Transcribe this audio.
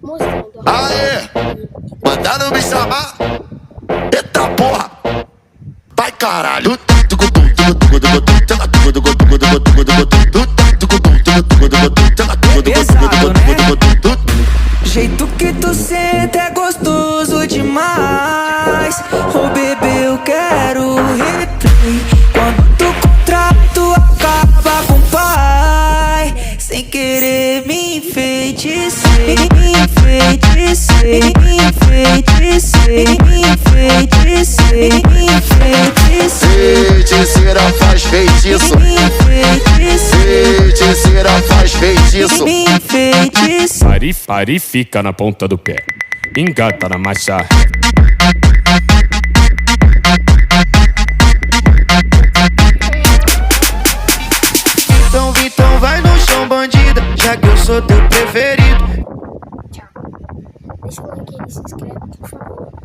mostrando. Aê! Mandaram me chamar? Eita porra! Vai caralho! Pesado, né? Jeito que tu senta é gostoso demais. Ô bebê, eu quero replay. Quando tu contrato acaba com o pai. Sem querer me enfeiticer, me enfeiticer, me enfeiticer, me enfeiticer, me enfeiticer. Feiticeira faz feitiço. Me enfeiticer, Feiticeira faz feitiço. me enfeiticer. Pare e fica na ponta do pé. Engata na marcha. Então vai no chão, bandida, já que eu sou teu preferido. Tchau. Deixa o like aí, se inscreve, por favor.